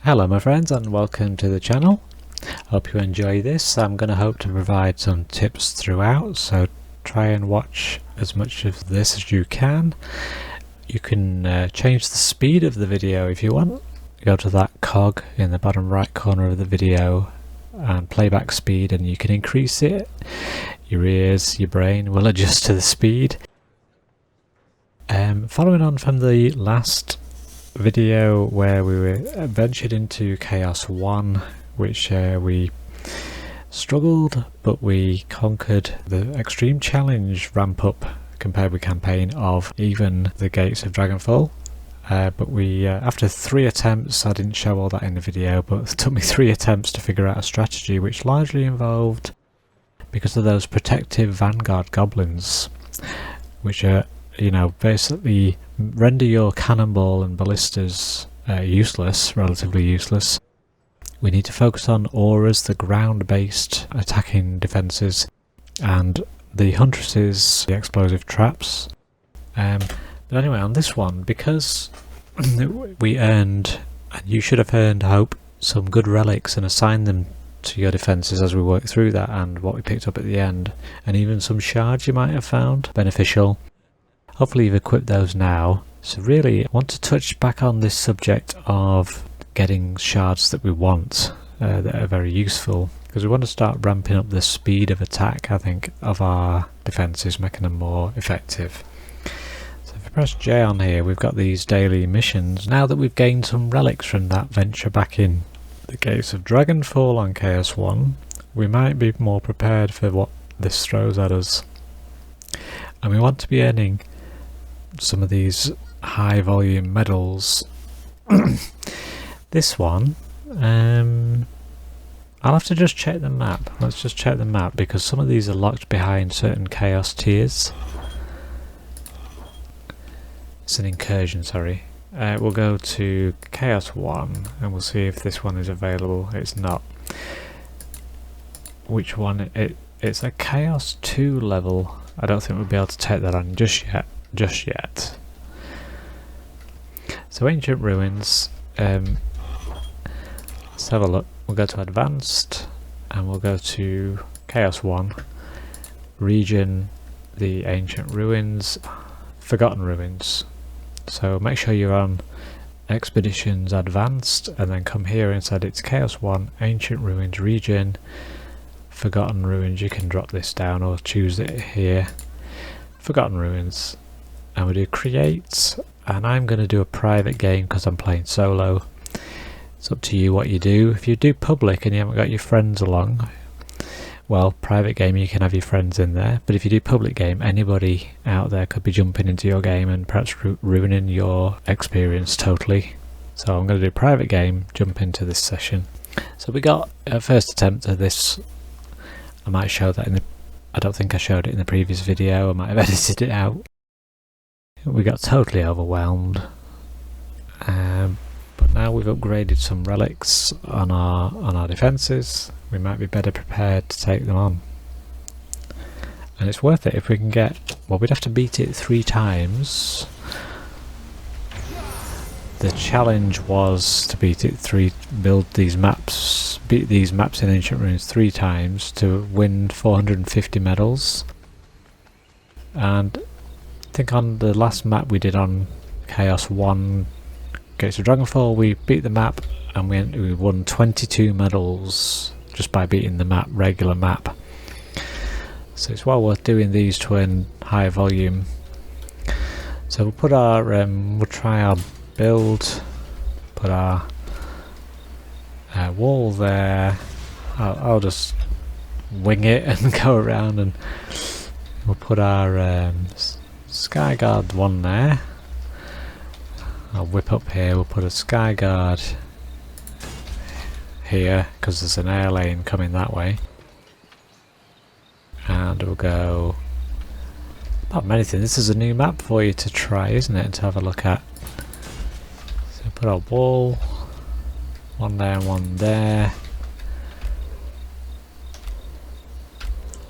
Hello my friends and welcome to the channel. Hope you enjoy this. I'm going to hope to provide some tips throughout, so try and watch as much of this as you can. You can change the speed of the video if you want. Go to that cog in the bottom right corner of the video and playback speed, and you can increase it. Your ears, your brain will adjust to the speed. Following on from the last video where we were ventured into Chaos 1, which we struggled, but we conquered the extreme challenge ramp up compared with campaign of even the Gates of Dragonfall. But we, after 3 attempts, I didn't show all that in the video, but it took me 3 attempts to figure out a strategy which largely involved, because of those protective vanguard goblins, which are, you know, basically render your cannonball and ballistas useless, relatively useless. We need to focus on auras, the ground-based attacking defences, and the huntresses, the explosive traps. But anyway, on this one, because we earned, and you should have earned, I hope, some good relics and assign them to your defences as we work through that, and what we picked up at the end, and even some shards you might have found beneficial. Hopefully you've equipped those now. So really I want to touch back on this subject of getting shards that we want, that are very useful, because we want to start ramping up the speed of attack, I think, of our defences, making them more effective. So if I press J on here, we've got these daily missions. Now that we've gained some relics from that venture back in the Gates of Dragonfall on Chaos 1, we might be more prepared for what this throws at us. And we want to be earning some of these high volume medals. This one, I'll have to just check the map. Let's just check the map, because some of these are locked behind certain chaos tiers. It's an incursion, sorry. We'll go to Chaos 1 and we'll see if this one is available. It's not. Which one? It's a Chaos 2 level. I don't think we'll be able to take that on just yet. So Ancient Ruins, let's have a look. We'll go to Advanced and we'll go to Chaos 1, Region, the Ancient Ruins, Forgotten Ruins. So make sure you're on Expeditions Advanced and then come here and said it's Chaos 1, Ancient Ruins, Region, Forgotten Ruins. You can drop this down or choose it here. Forgotten Ruins. And we do create, and I'm going to do a private game because I'm playing solo. It's up to you what you do. If you do public and you haven't got your friends along, well, private game you can have your friends in there, but if you do public game, anybody out there could be jumping into your game and perhaps ruining your experience totally. So I'm going to do private game, jump into this session. So we got a first attempt at this. I might show that in the, I don't think I showed it in the previous video, I might have edited it out. We got totally overwhelmed, but now we've upgraded some relics on our defences. We might be better prepared to take them on, and it's worth it if we can get, well, we'd have to beat it 3 times. The challenge was to beat it beat these maps in Ancient Ruins 3 times to win 450 medals. And I think on the last map we did on Chaos 1 Gates of Dragonfall, we beat the map and we won 22 medals just by beating the map, regular map. So it's well worth doing these to earn high volume. So we'll put our we'll try our build, put our wall there. I'll just wing it and go around, and we'll put our Skyguard one there. I'll whip up here, we'll put a Skyguard here because there's an air lane coming that way. And we'll go, apart from anything, this is a new map for you to try, isn't it, and to have a look at. So put our wall, one there and one there.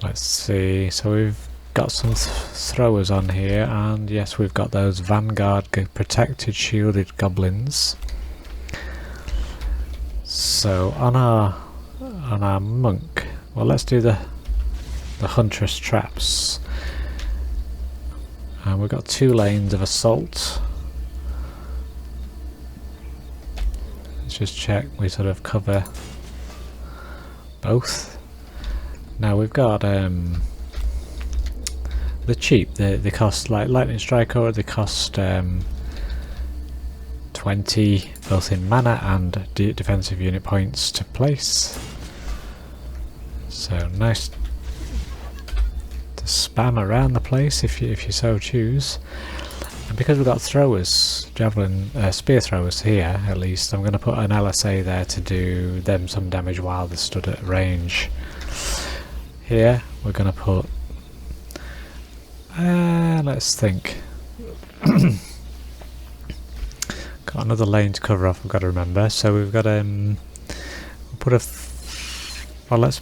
Let's see, so we've got some throwers on here, and yes, we've got those vanguard protected shielded goblins. So on our monk, well, let's do the huntress traps. And we've got 2 lanes of assault. Let's just check we sort of cover both. Now we've got the cheap, they cost, like lightning striker, they cost 20 both in mana and defensive unit points to place. So nice to spam around the place if you so choose. And because we've got throwers, javelin, spear throwers here at least, I'm going to put an LSA there to do them some damage while they're stood at range. Here we're going to put, let's think. Got another lane to cover off, I've got to remember. So we've got we'll put a well, let's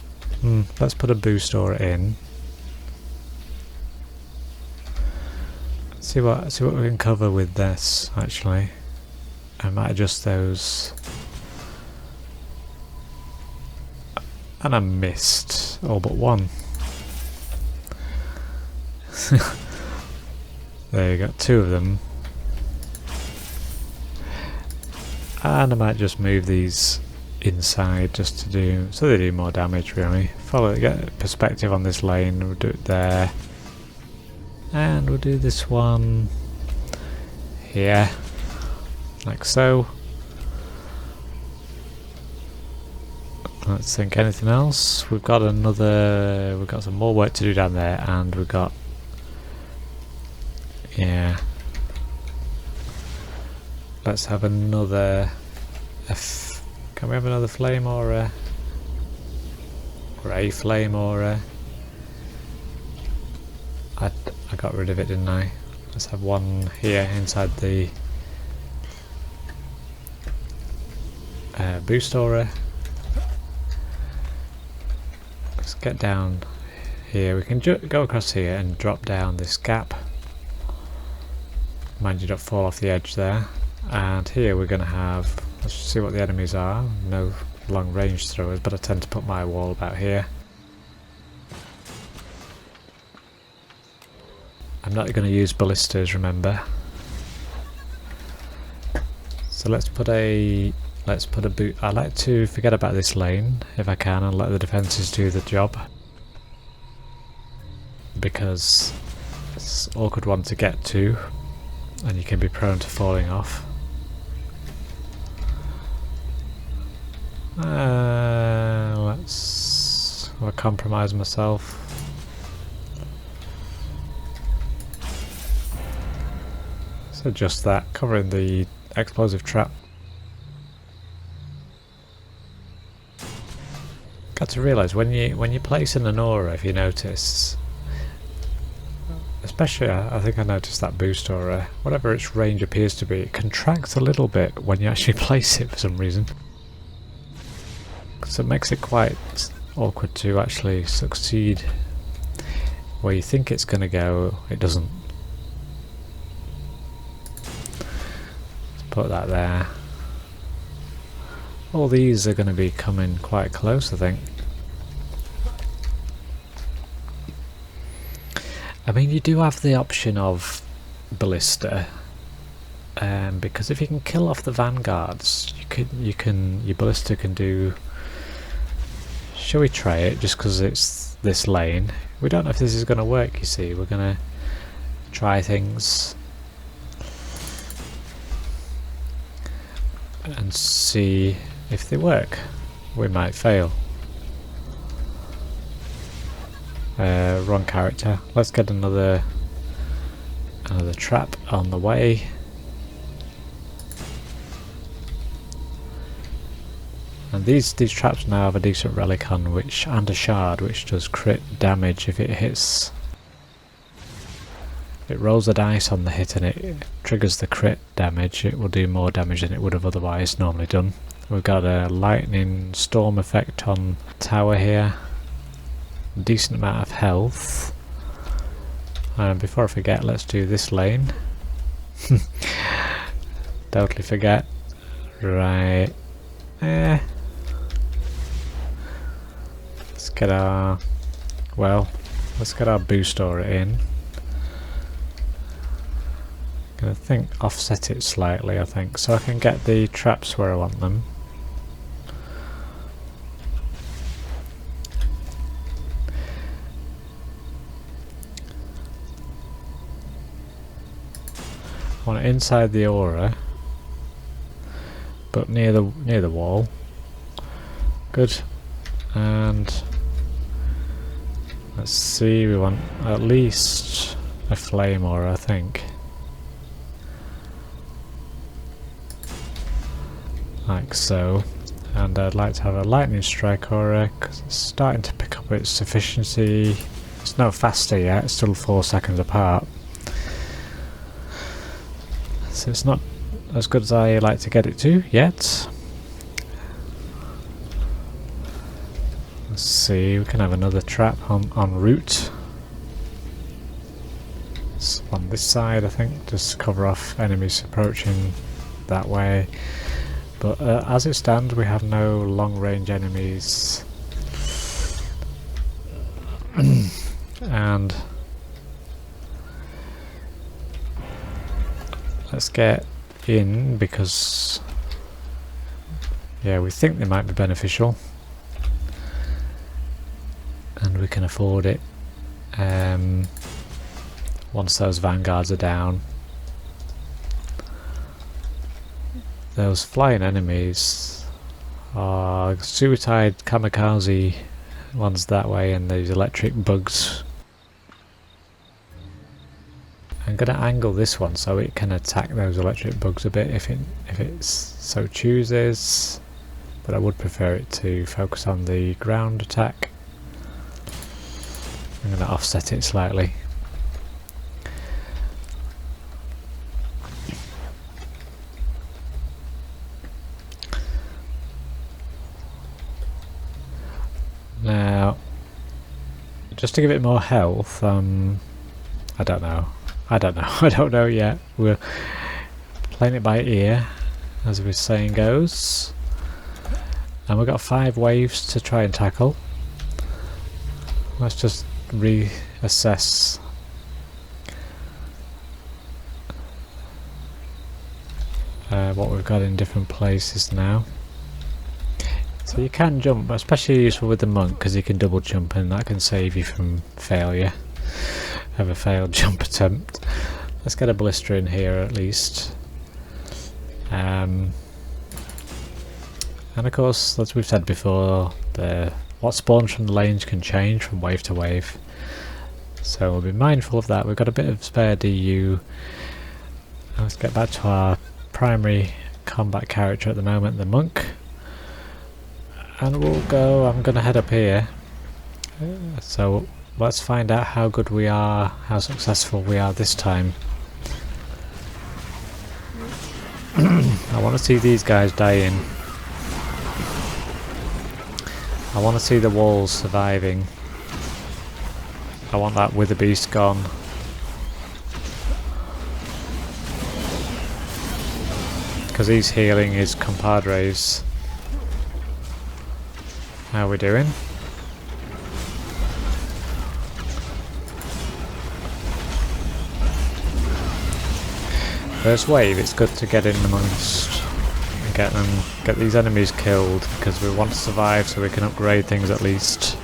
put a boost aura in. See what we can cover with this. Actually, I might adjust those. And I missed all but one. There you go, 2 of them. And I might just move these inside just to do, so they do more damage really. Get perspective on this lane, we'll do it there. And we'll do this one here, like so. Let's think anything else. We've got some more work to do down there, and we've got, yeah. Let's have another. Can we have another flame or a flame or a? I got rid of it, didn't I? Let's have one here inside the boost aura. Let's get down here. We can go across here and drop down this gap. Mind you don't fall off the edge there. And here we're going to have, let's see what the enemies are. No long range throwers, but I tend to put my wall about here. I'm not going to use ballistas, remember. So let's put a boot. I like to forget about this lane if I can and let the defences do the job, because it's an awkward one to get to and you can be prone to falling off. I'll compromise myself. So just that, covering the explosive trap. Got to realise when you place in an aura, if you notice, especially I think I noticed that boost aura, whatever its range appears to be, it contracts a little bit when you actually place it for some reason. So it makes it quite awkward to actually succeed where you think it's going to go, it doesn't. Let's put that there. All these are going to be coming quite close, I think. I mean, you do have the option of ballista, because if you can kill off the vanguards, your ballista can do. Shall we try it just because it's this lane? We don't know if this is going to work, you see. We're going to try things and see if they work. We might fail. Wrong character. Let's get another trap on the way. And these traps now have a decent relic on and a shard which does crit damage if it hits. It rolls the dice on the hit and it triggers the crit damage. It will do more damage than it would have otherwise normally done. We've got a lightning storm effect on tower here. Decent amount of health. And before I forget, let's do this lane. Totally forget. Right. get our... well, let's get our boost aura in. Gonna think offset it slightly, I think, so I can get the traps where I want them. I want it inside the aura, but near the wall. Good. And let's see, we want at least a flame aura, I think. Like so. And I'd like to have a lightning strike aura because it's starting to pick up its efficiency. It's no faster yet, it's still 4 seconds apart. So it's not as good as I like to get it to yet. Let's see, we can have another trap en route. It's on this side, I think, just to cover off enemies approaching that way. But as it stands, we have no long-range enemies. And let's get in because, yeah, we think they might be beneficial. And we can afford it once those vanguards are down. Those flying enemies are suicide kamikaze ones that way, and these electric bugs. I'm going to angle this one so it can attack those electric bugs a bit if it so chooses, but I would prefer it to focus on the ground attack. I'm going to offset it slightly. Now, just to give it more health, I don't know. I don't know yet. We're playing it by ear, as the saying goes. And we've got 5 waves to try and tackle. Let's just reassess. What we've got in different places now. So you can jump, especially useful with the monk because you can double jump and that can save you from failure of a failed jump attempt. Let's get a blister in here at least. And of course, as we've said before, what spawns from the lanes can change from wave to wave. So we'll be mindful of that. We've got a bit of spare DU. Let's get back to our primary combat character at the moment, the monk. And we'll go, I'm going to head up here. So let's find out how good we are, how successful we are this time. I want to see these guys dying. I want to see the walls surviving. I want that wither beast gone. Because he's healing his compadres. How are we doing? First wave, it's good to get in amongst and get these enemies killed because we want to survive so we can upgrade things at least.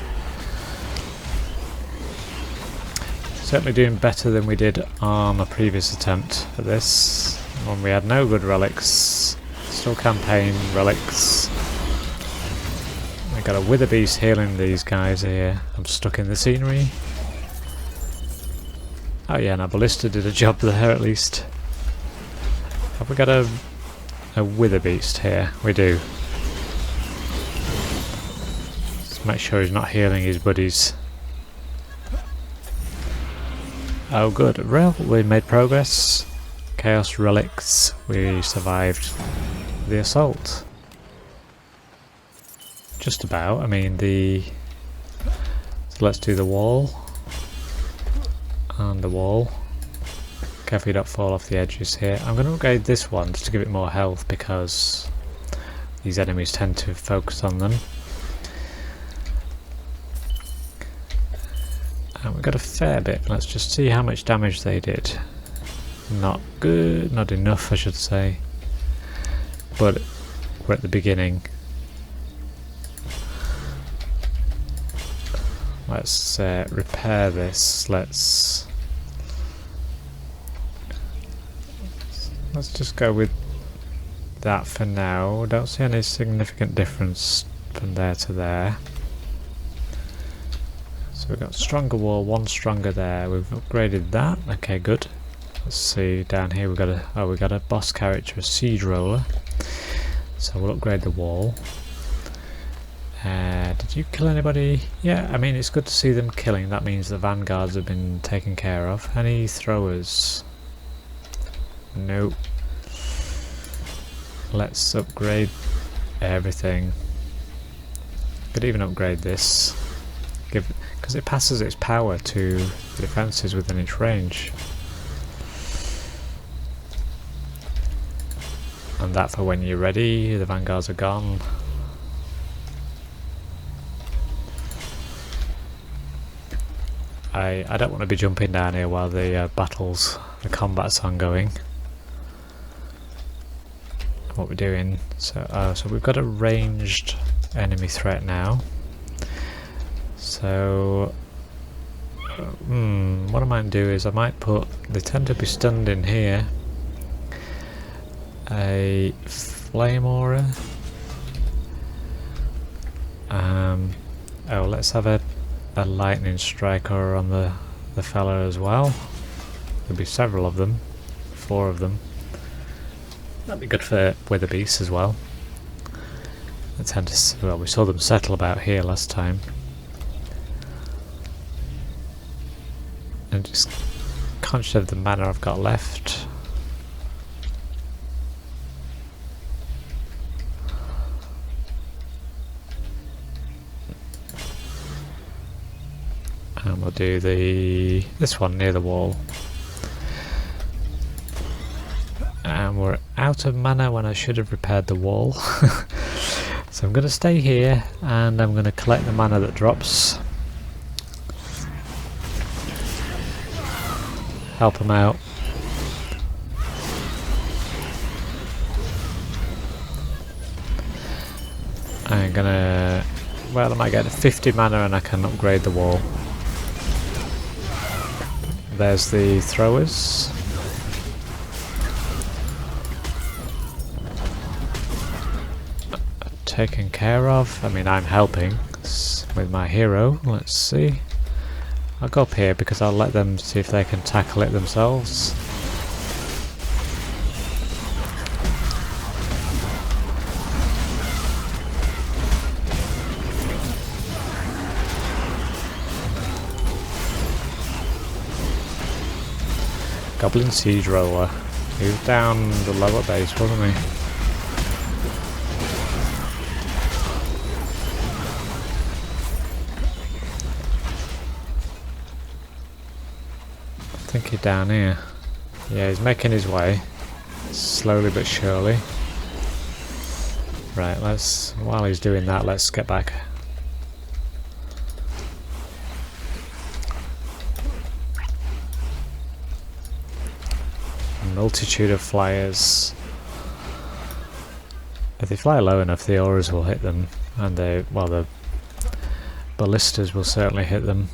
Certainly doing better than we did on a previous attempt at this when we had no good relics. Still campaign relics. I got a wither beast healing these guys here. I'm stuck in the scenery. Oh yeah, and our ballista did a job there at least. Have we got a wither beast here? We do. Let's make sure he's not healing his buddies. Oh good, well, we made progress. Chaos relics, we survived the assault. Just about, I mean so let's do the wall. And the wall. Careful you don't fall off the edges here. I'm going to upgrade this one just to give it more health because these enemies tend to focus on them. And we got a fair bit. Let's just see how much damage they did. Not good, not enough I should say. But we're at the beginning. Let's repair this. Let's just go with that for now. Don't see any significant difference from there to there. So we've got stronger wall, one stronger there. We've upgraded that. Okay, good. Let's see down here. We've got a boss character, a siege roller. So we'll upgrade the wall. Did you kill anybody? Yeah, I mean it's good to see them killing. That means the vanguards have been taken care of. Any throwers? Nope. Let's upgrade everything. Could even upgrade this, because it passes its power to the defences within its range. And that for when you're ready, the vanguards are gone. I don't want to be jumping down here while the the combat's ongoing. What we're doing, so we've got a ranged enemy threat now. So what I might do is I might put, they tend to be stunned in here, a flame aura. Oh, let's have a lightning striker on the fella as well. There'll be several of them, 4 of them. That'd be good for wither beasts as well. They tend to, well, we saw them settle about here last time. And just conscious of the mana I've got left. And we'll do this one near the wall. And we're out of mana when I should have repaired the wall. So I'm going to stay here and I'm going to collect the mana that drops. Help them out. I'm gonna, well, I might get 50 mana and I can upgrade the wall. There's the throwers. Taken care of. I mean, I'm helping with my hero. Let's see. I'll go up here because I'll let them see if they can tackle it themselves. Goblin Siege Roller. He was down the lower base, wasn't he? I think he's down here. Yeah, he's making his way. Slowly but surely. Right, while he's doing that, let's get back. Multitude of flyers. If they fly low enough, the auras will hit them, and the ballistas will certainly hit them.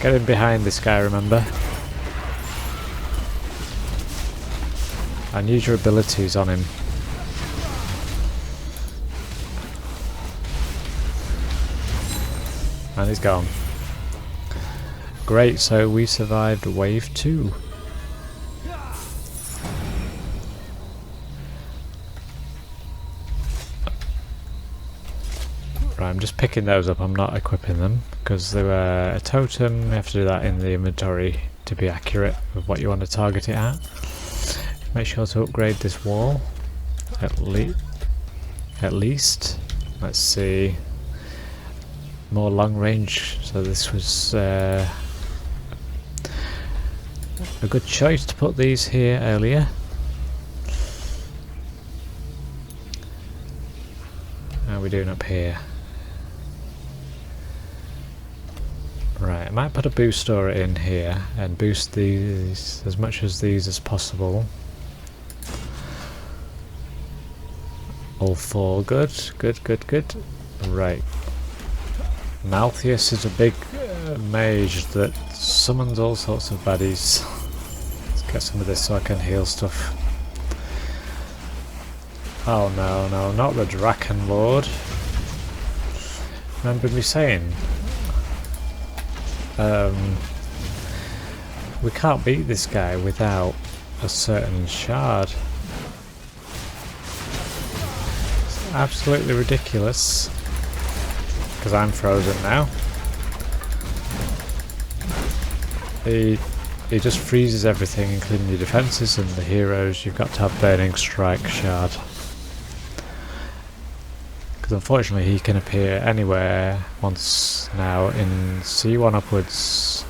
Get in behind this guy, remember? And use your abilities on him. And he's gone. Great, so we survived wave 2. Right, I'm just picking those up, I'm not equipping them, because they were a totem. You have to do that in the inventory to be accurate with what you want to target it at. Make sure to upgrade this wall, at least. Let's see. More long range, so this was a good choice to put these here earlier. How are we doing up here? Right, I might put a booster in here and boost these as much as these as possible. All four, good. Right. Malthius is a big mage that summons all sorts of baddies. Let's get some of this so I can heal stuff. Oh no, not the Draken Lord. Remember me saying we can't beat this guy without a certain shard. It's absolutely ridiculous. Because I'm frozen now. He just freezes everything, including your defences and the heroes. You've got to have Burning Strike shard. Because unfortunately he can appear anywhere once now in C1 upwards.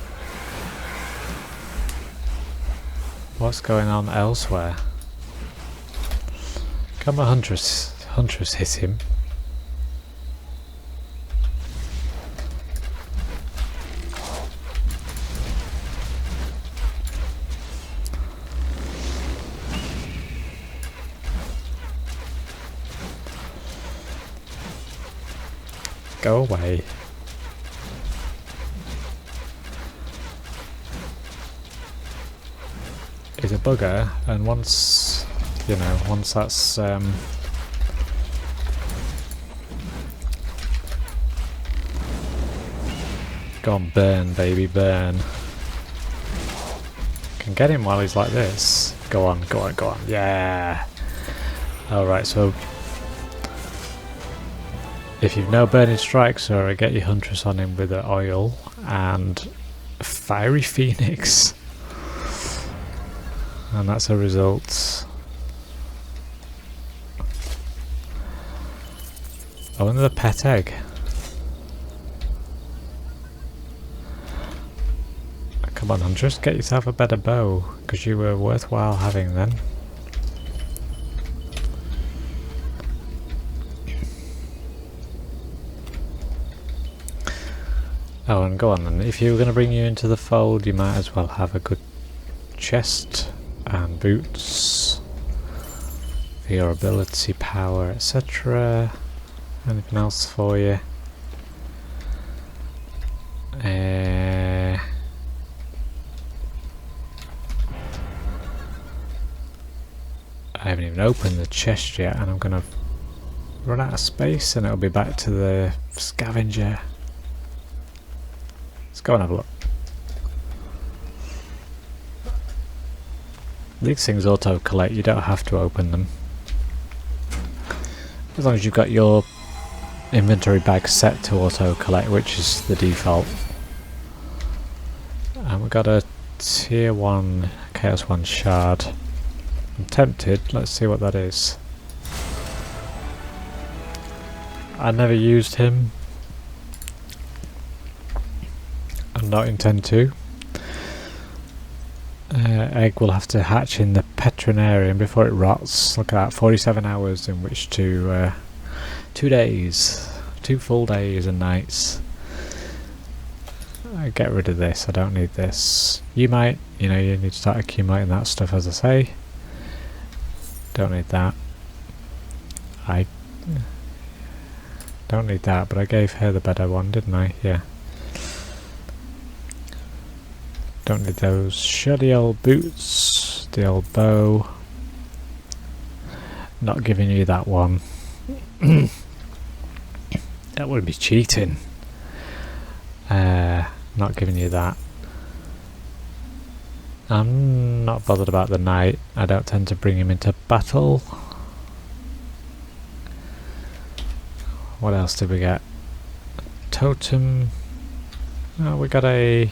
What's going on elsewhere? Come on, Huntress hit him. Go away. He's a bugger, and once, you know, once that's go on, burn, baby, burn. Can get him while he's like this. Go on, yeah. Alright, so if you've no Burning Strikes, or get your Huntress on him with the oil and Fiery Phoenix. And that's a result. Oh, another pet egg. Come on, Huntress, get yourself a better bow, because you were worthwhile having then. Oh, and go on then. If you were going to bring you into the fold, you might as well have a good chest and boots for your ability, power, etc. Anything else for you? I haven't even opened the chest yet, and I'm going to run out of space and it'll be back to the scavenger. Let's go and have a look. These things auto-collect, you don't have to open them. As long as you've got your inventory bag set to auto-collect, which is the default. And we've got a tier 1 Chaos 1 shard. I'm tempted, let's see what that is. I never used him. I not intend to. Egg will have to hatch in the Petrinarium before it rots. Look at that, 47 hours in which to 2 days, 2 full days and nights. Get rid of this, I don't need this. You might, you know, you need to start accumulating that stuff, as I say. Don't need that. I don't need that, but I gave her the better one, didn't I? Yeah. Don't need those shoddy old boots, the old bow. Not giving you that one. That would be cheating. Not giving you that. I'm not bothered about the knight. I don't tend to bring him into battle. What else did we get? Totem. Oh, we got a...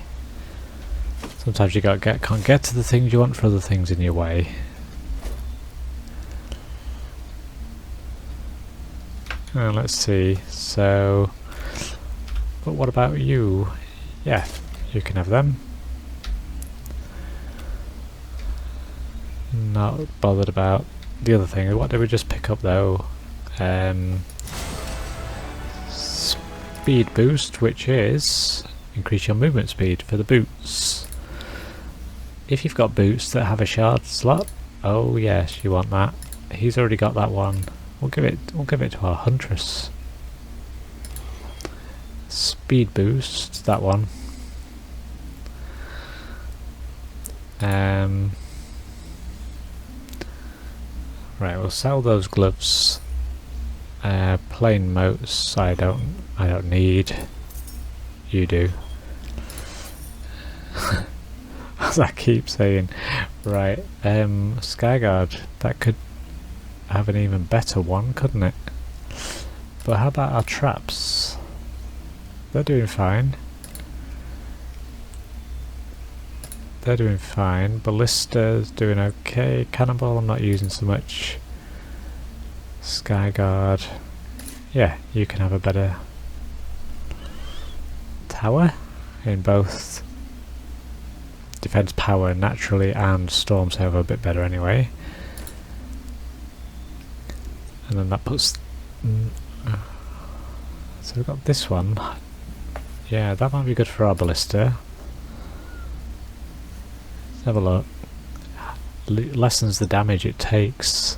Sometimes you can't get to the things you want for other things in your way. Let's see. So, but what about you? Yeah, you can have them. Not bothered about the other thing. What did we just pick up though? Speed boost, which is increase your movement speed for the boots. If you've got boots that have a shard slot, oh yes, you want that. He's already got that one. We'll give it to our huntress. Speed boost, that one. Right, we'll sell those gloves. Plain motes I don't need. You do. As I keep saying. Right, Skyguard, that could have an even better one, couldn't it? But how about our traps? They're doing fine. They're doing fine. Ballista's doing okay. Cannonball I'm not using so much. Skyguard. Yeah, you can have a better tower in both defense power naturally and storm save a bit better anyway. And then that puts... so we've got this one. Yeah, that might be good for our ballista. Let's have a look. Lessens the damage it takes.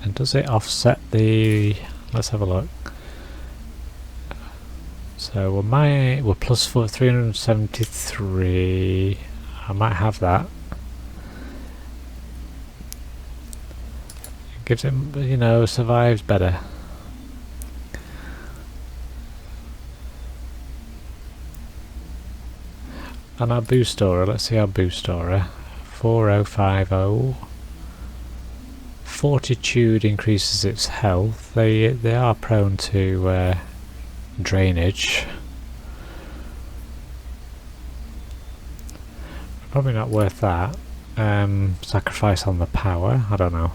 And does it offset the... let's have a look. So we're plus 373. I might have that. It gives it, you know, survives better. And our boost aura, let's see our boost aura. 4050. Fortitude increases its health. They are prone to drainage. Probably not worth that. Sacrifice on the power, I don't know.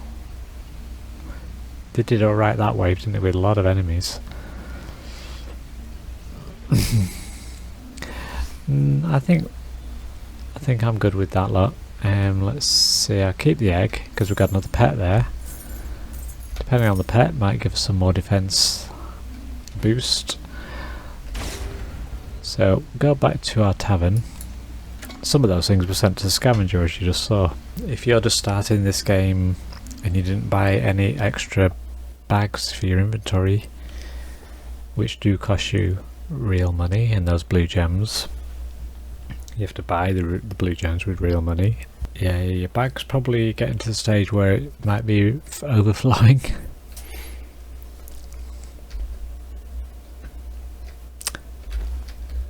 They did alright that wave, didn't they, with a lot of enemies. I think I'm good with that lot. Let's see, I'll keep the egg because we've got another pet there. Depending on the pet, might give us some more defense boost. So go back to our tavern. Some of those things were sent to the scavenger, as you just saw. If you're just starting this game and you didn't buy any extra bags for your inventory, which do cost you real money, and those blue gems, you have to buy the blue gems with real money. Yeah, your bag's probably getting to the stage where it might be overflowing.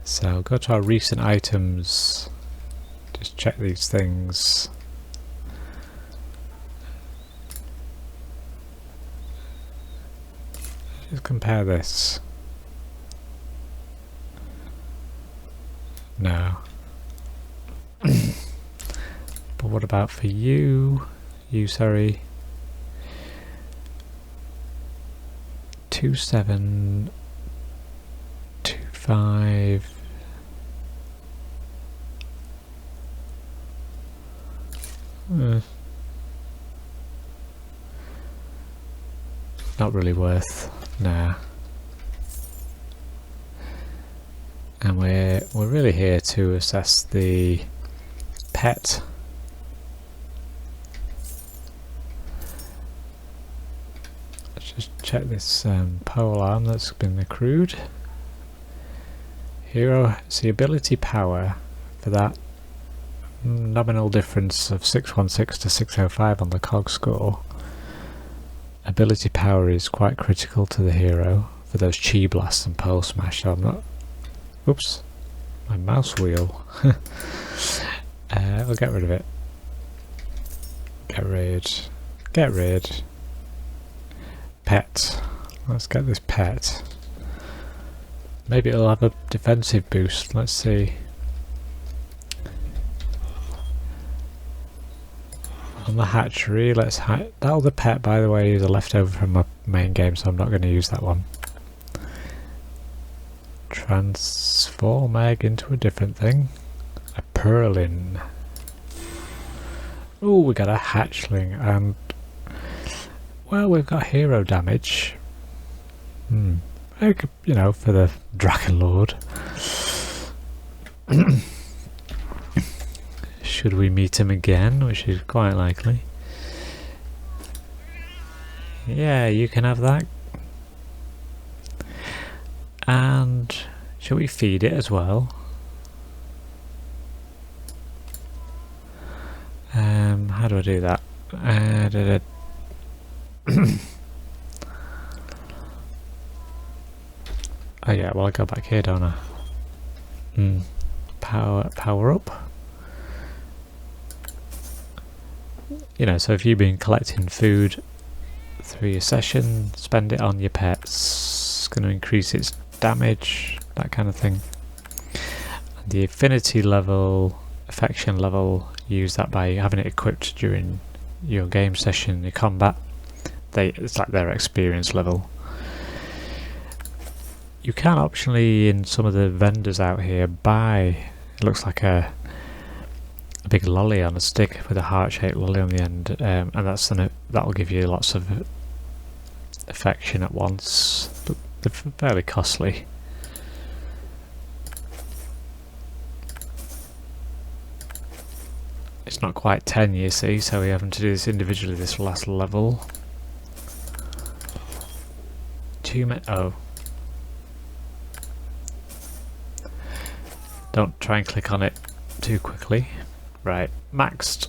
So go to our recent items, just check these things. Just compare this. No. But what about for you? Sorry. 2725. Not really worth. Nah. And we're really here to assess the pet. Let's just check this pole arm that's been accrued. Hero, it's the ability power for that nominal difference of 616 to 605 on the cog score. Ability power is quite critical to the hero for those chi blasts and pole smash, so I'm not... Oops, my mouse wheel. We'll get rid of it. Get rid. Pet. Let's get this pet. Maybe it'll have a defensive boost. Let's see. On the hatchery, let's that other pet, by the way, is a leftover from my main game, so I'm not going to use that one. Transform egg into a different thing. A purlin. Oh, we got a hatchling, and well, we've got hero damage. You know, for the Dragon Lord. Should we meet him again, which is quite likely. Yeah, you can have that. And shall we feed it as well? How do I do that? Oh yeah, well I go back here, don't I? Power up. You know, so if you've been collecting food through your session, spend it on your pets. It's going to increase its damage, that kind of thing. And the affinity level, affection level, use that by having it equipped during your game session, your combat. It's like their experience level. You can optionally, in some of the vendors out here, buy, it looks like a big lolly on a stick with a heart-shaped lolly on the end, and that'll give you lots of affection at once, but they're fairly costly. It's not quite 10, you see, so we're having to do this individually, this last level. Oh. Don't try and click on it too quickly. Right, maxed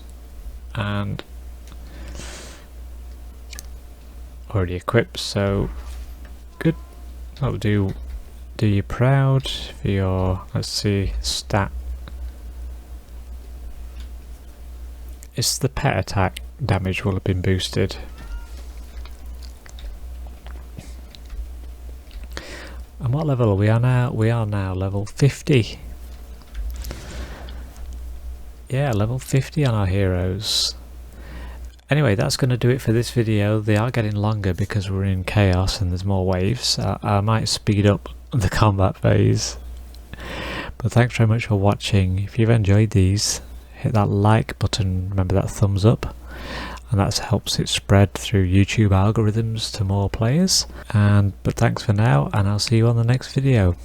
and already equipped, so good. That'll do you proud for your, let's see, stat. It's the pet attack damage will have been boosted. And what level are we are now? We are now level 50. Yeah, level 50 on our heroes. Anyway, that's going to do it for this video. They are getting longer because we're in chaos and there's more waves. I might speed up the combat phase. But thanks very much for watching. If you've enjoyed these, hit that like button, remember that thumbs up, and that helps it spread through YouTube algorithms to more players. But thanks for now, and I'll see you on the next video.